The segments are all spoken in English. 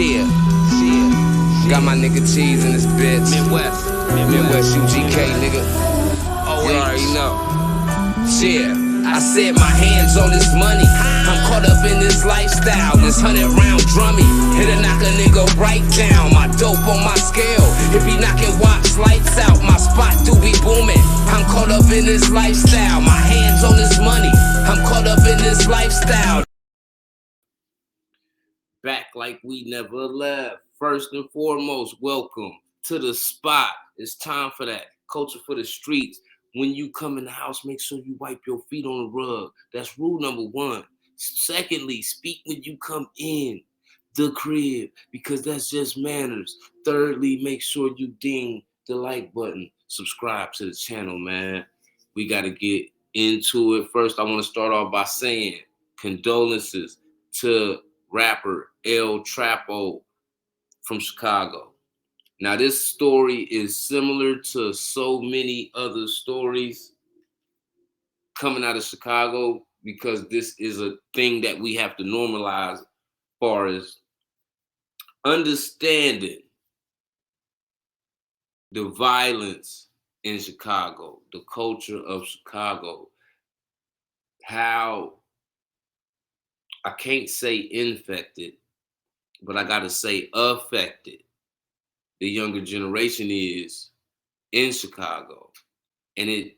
Got my nigga Cheese in this bitch. Midwest UGK, nigga. You already know. I said my hands on this money. I'm caught up in this lifestyle. This 100-round drummy. It'll knock a nigga right down. My dope on my scale. If he knocking watch lights out, my spot do be booming. I'm caught up in this lifestyle. My hands on this money. I'm caught up in this lifestyle. Back like we never left. First and foremost, welcome to the spot. It's time for that. Culture for the streets. When you come in the house, make sure you wipe your feet on the rug. That's rule number one. Secondly, speak when you come in the crib, because that's just manners. Thirdly, make sure you ding the like button. Subscribe to the channel, man. We got to get into it. First, I want to start off by saying condolences to rapper Trappo from Chicago. Now, this story is similar to so many other stories coming out of Chicago, because this is a thing that we have to normalize as far as understanding the violence in Chicago, the culture of Chicago, how I can't say infected, but I gotta say affected the younger generation is in Chicago. And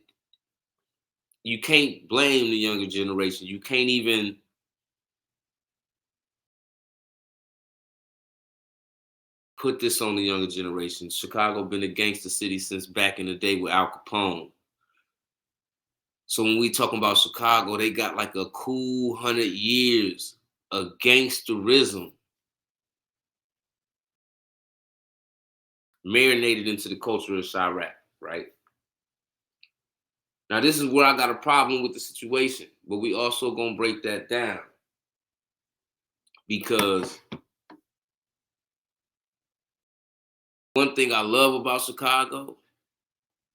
you can't blame the younger generation. You can't even put this on the younger generation. Chicago been a gangster city since back in the day with Al Capone. So when we talking about Chicago, they got like a cool 100 years of gangsterism marinated into the culture of Chirac, right? Now, this is where I got a problem with the situation, but we also gonna break that down, because one thing I love about Chicago,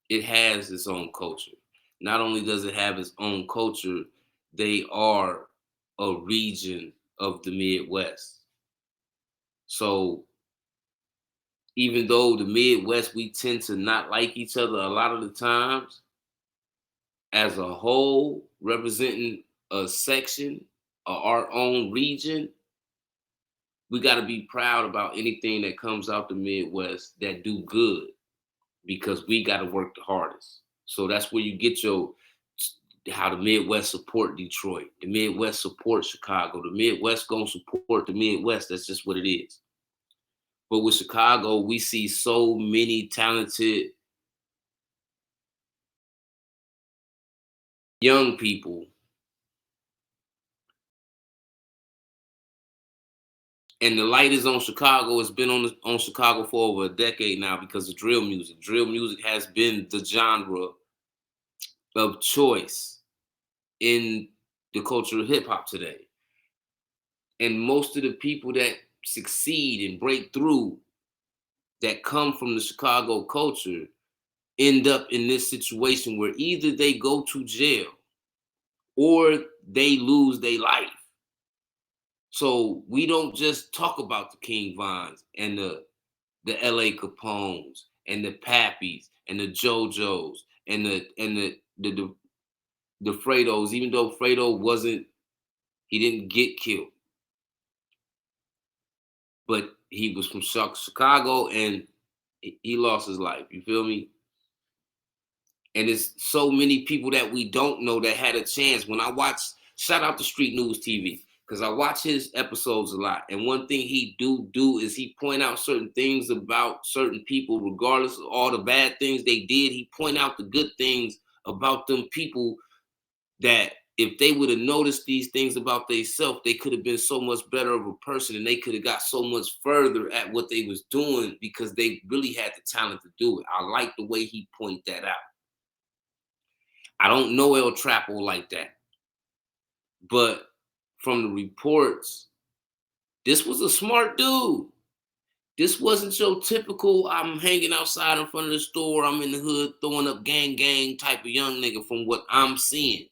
it has its own culture. Not only does it have its own culture, they are a region of the Midwest. So even though the Midwest, we tend to not like each other a lot of the times, as a whole, representing a section of our own region, we got to be proud about anything that comes out the Midwest that do good, because we got to work the hardest. So that's where you get how the Midwest support Detroit, the Midwest support Chicago, the Midwest gonna support the Midwest. That's just what it is. But with Chicago, we see so many talented young people, and the light is on Chicago. It's been on Chicago for over a decade now because of drill music. Drill music has been the genre of choice in the culture of hip hop today. And most of the people that succeed and break through that come from the Chicago culture end up in this situation where either they go to jail or they lose their life. So we don't just talk about the King Vons and the LA Capones and the Pappies and the JoJos and the Fredos, even though Fredo he didn't get killed, but he was from Chicago and he lost his life. You feel me? And there's so many people that we don't know that had a chance. When I watch, shout out to Street News TV, because I watch his episodes a lot. And one thing he do is he point out certain things about certain people, regardless of all the bad things they did. He point out the good things about them people, that if they would have noticed these things about themselves, they could have been so much better of a person, and they could have got so much further at what they was doing because they really had the talent to do it. I like the way he point that out. I don't know El Trappo like that, but from the reports, this was a smart dude. This wasn't your typical, I'm hanging outside in front of the store, I'm in the hood throwing up gang type of young nigga from what I'm seeing.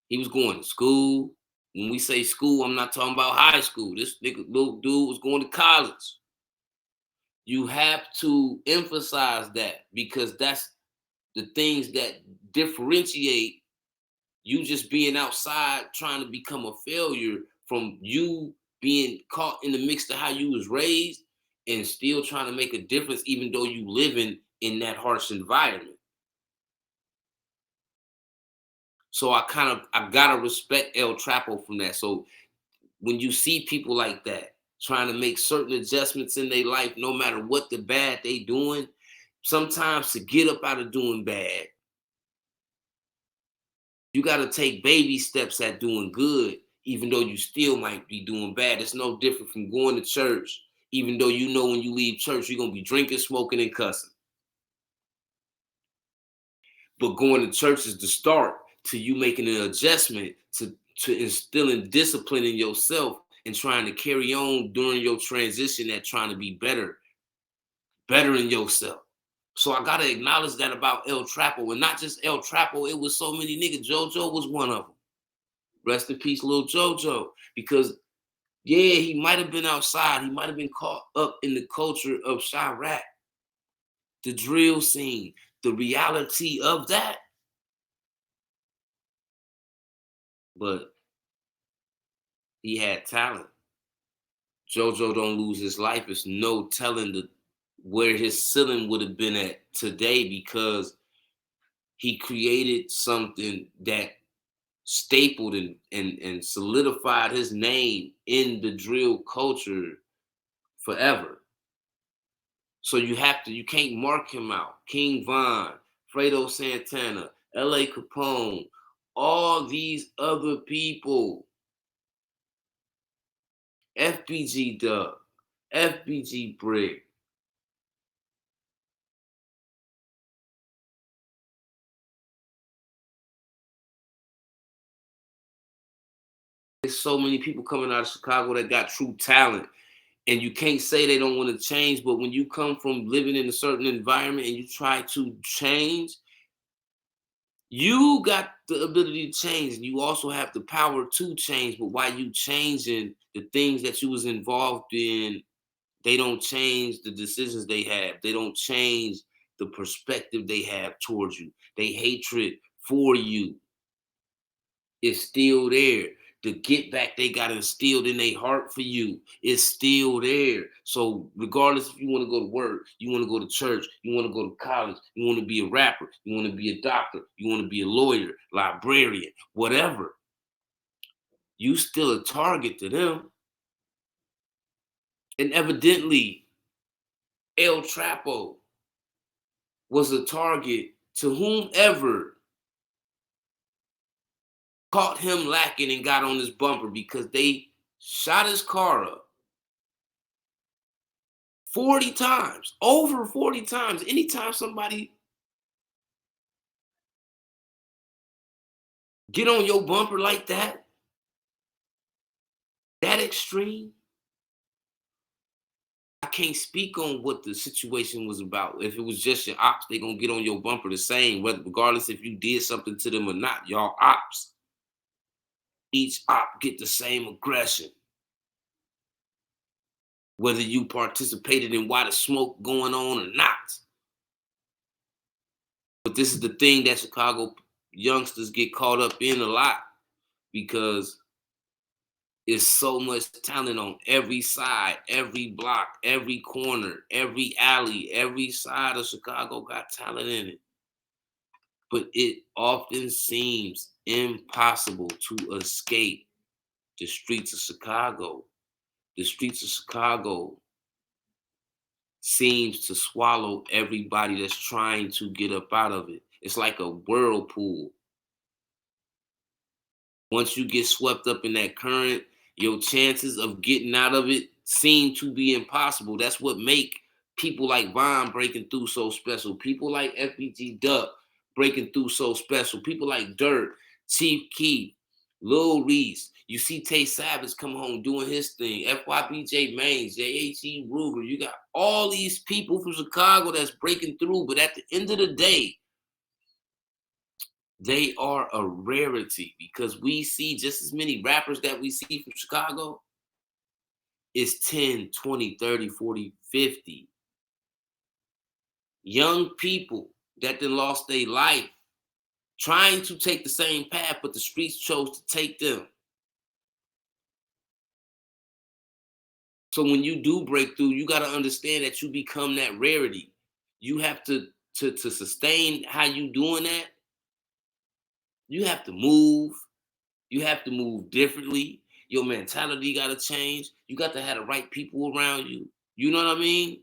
He was going to school. When we say school, I'm not talking about high school. This nigga, little dude was going to college. You have to emphasize that because that's the things that differentiate you just being outside trying to become a failure from you being caught in the mix of how you was raised and still trying to make a difference even though you living in that harsh environment. So I gotta respect El Trappo from that. So when you see people like that trying to make certain adjustments in their life, no matter what the bad they doing, sometimes to get up out of doing bad, you got to take baby steps at doing good, even though you still might be doing bad. It's no different from going to church, even though you know when you leave church, you're going to be drinking, smoking, and cussing. But going to church is the start to you making an adjustment to instilling discipline in yourself and trying to carry on during your transition at trying to be better in yourself. So I gotta acknowledge that about El Trappo, and not just El Trappo. It was so many niggas. JoJo was one of them. Rest in peace, little JoJo. Because yeah, he might have been outside. He might have been caught up in the culture of Chirac, the drill scene, the reality of that. But he had talent. JoJo don't lose his life. It's no telling where his ceiling would have been at today because he created something that stapled and solidified his name in the drill culture forever. So you can't mark him out. King Von, Fredo Santana, L.A. Capone, all these other people, FBG Duck, FBG Brick. There's so many people coming out of Chicago that got true talent. And you can't say they don't want to change, but when you come from living in a certain environment and you try to change, you got the ability to change and you also have the power to change. But while you changing, the things that you was involved in, they don't change the decisions they have. They don't change the perspective they have towards you. They hatred for you is still there. The get back they got instilled in their heart for you is still there. So regardless if you want to go to work, you want to go to church, you want to go to college, you want to be a rapper, you want to be a doctor, you want to be a lawyer, librarian, whatever, you still a target to them. And evidently, El Trappo was a target to whomever caught him lacking and got on his bumper because they shot his car up 40 times, over 40 times. Anytime somebody get on your bumper like that extreme, I can't speak on what the situation was about. If it was just your ops, they gonna get on your bumper the same, regardless if you did something to them or not. Y'all ops. Each op get the same aggression. Whether you participated in why the smoke going on or not. But this is the thing that Chicago youngsters get caught up in a lot because it's so much talent on every side, every block, every corner, every alley, every side of Chicago got talent in it. But it often seems impossible to escape the streets of Chicago. The streets of Chicago seems to swallow everybody that's trying to get up out of it. It's like a whirlpool. Once you get swept up in that current, your chances of getting out of it seem to be impossible. That's what make people like Von breaking through so special. People like FBG Duck breaking through so special. People like Dirt, Chief Keef, Lil Reese. You see Tay Savage come home doing his thing. FYBJ Maines, JHE Ruger. You got all these people from Chicago that's breaking through. But at the end of the day, They are a rarity because we see just as many rappers that we see from Chicago. It's 10, 20, 30, 40, 50 young people that then lost their life trying to take the same path, but the streets chose to take them. So when you do break through, you got to understand that you become that rarity. You have to sustain how you doing that. You have to move. You have to move differently. Your mentality got to change. You got to have the right people around you. You know what I mean?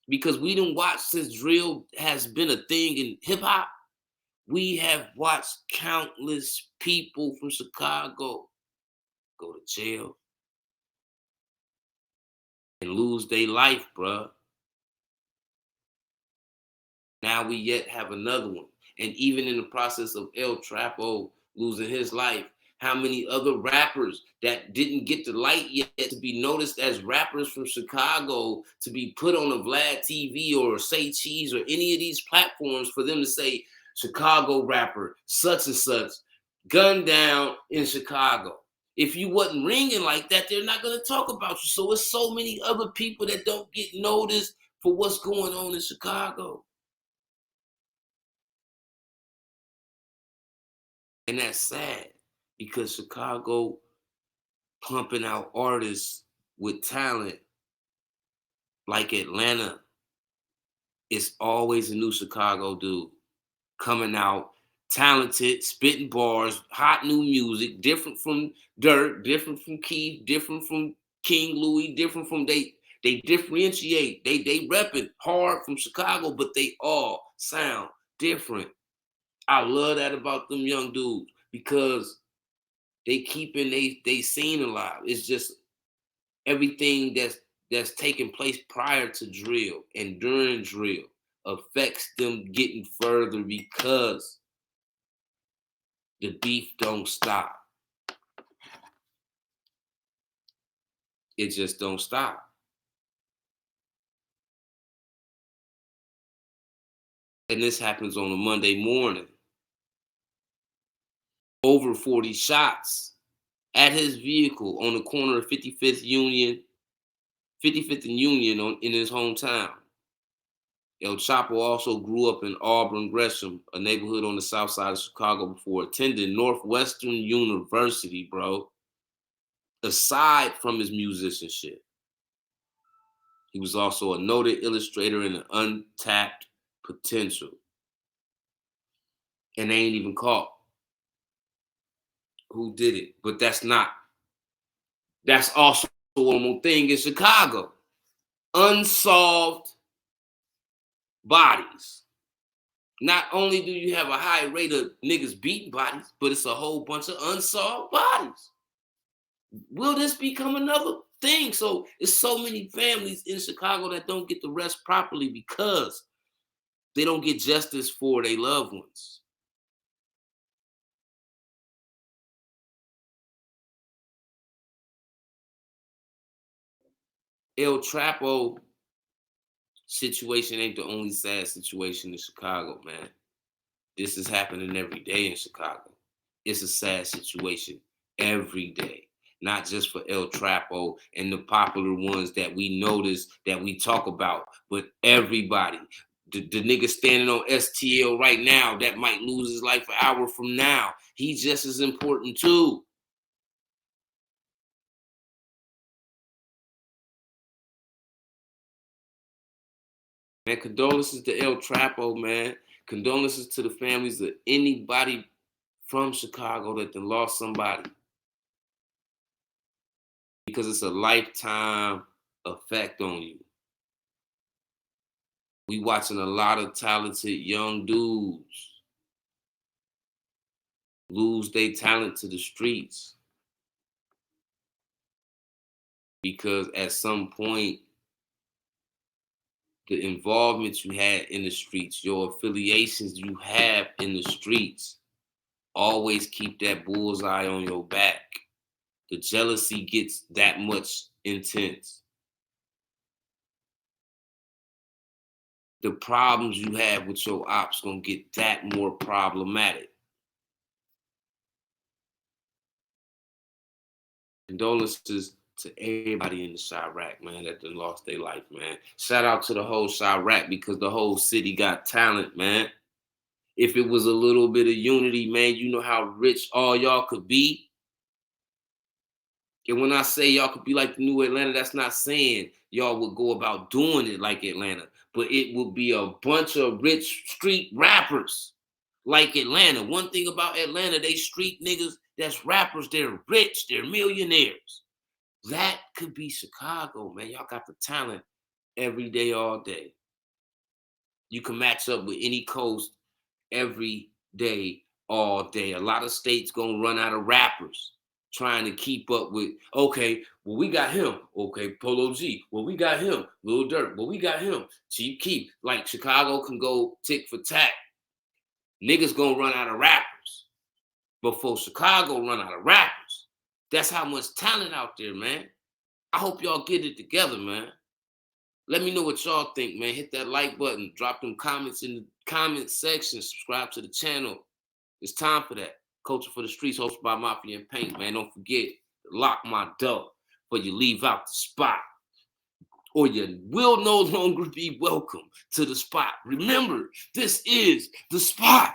Because we didn't watch since drill has been a thing in hip hop. We have watched countless people from Chicago go to jail and lose their life, bruh. Now we yet have another one. And even in the process of El Trappo losing his life, how many other rappers that didn't get the light yet to be noticed as rappers from Chicago to be put on a Vlad TV or Say Cheese or any of these platforms for them to say Chicago rapper, such and such, gunned down in Chicago. If you wasn't ringing like that, they're not going to talk about you. So it's so many other people that don't get noticed for what's going on in Chicago. And that's sad because Chicago pumping out artists with talent like Atlanta. It's always a new Chicago dude coming out, talented, spitting bars, hot new music, different from Dirt, different from Keith, different from King Louis, different from they differentiate. They repping hard from Chicago, but they all sound different. I love that about them young dudes because they keeping they scene alive. It's just everything that's taking place prior to drill and during drill affects them getting further because the beef don't stop. It just don't stop. And this happens on a Monday morning. Over 40 shots at his vehicle on the corner of 55th and Union in his hometown. El Chapo also grew up in Auburn, Gresham, a neighborhood on the south side of Chicago, before attending Northwestern University, bro. Aside from his musicianship, he was also a noted illustrator and an untapped potential. And they ain't even caught who did it. But that's also one more thing in Chicago. Unsolved bodies. Not only do you have a high rate of niggas beating bodies, but it's a whole bunch of unsolved bodies. Will this become another thing? So it's so many families in Chicago that don't get the rest properly because they don't get justice for their loved ones. El Trappo situation ain't the only sad situation in Chicago, man. This is happening every day in Chicago. It's a sad situation every day. Not just for El Trappo and the popular ones that we notice that we talk about, but everybody. The nigga standing on STL right now that might lose his life an hour from now. He's just as important too. Man, condolences to El Trappo, man. Condolences to the families of anybody from Chicago that then lost somebody. Because it's a lifetime effect on you. We watching a lot of talented young dudes lose their talent to the streets because at some point the involvement you had in the streets, your affiliations you have in the streets, always keep that bullseye on your back. The jealousy gets that much intense. The problems you have with your ops gonna get that more problematic. condolences to everybody in the Chirac, man, that done lost their life, man. Shout out to the whole Chirac because the whole city got talent, man. If it was a little bit of unity, man, you know how rich all y'all could be. And when I say y'all could be like the new Atlanta, that's not saying y'all would go about doing it like Atlanta, but it would be a bunch of rich street rappers like Atlanta. One thing about Atlanta, they street niggas that's rappers, they're rich, they're millionaires. That could be Chicago, man. Y'all got the talent every day, all day. You can match up with any coast every day, all day. A lot of states gonna run out of rappers trying to keep up with, okay, well, we got him. Okay, Polo G. Well, we got him. Lil Durk. Well, we got him. Chief Keef. Like Chicago can go tick for tack. Niggas gonna run out of rappers before Chicago run out of rappers. That's how much talent out there, man. I hope y'all get it together, man. Let me know what y'all think, man. Hit that like button. Drop them comments in the comment section. Subscribe to the channel. It's time for that. Culture for the Streets, hosted by Mafia and Paint, man. Don't forget to lock my door before you leave out the spot, or you will no longer be welcome to the spot. Remember, this is the spot.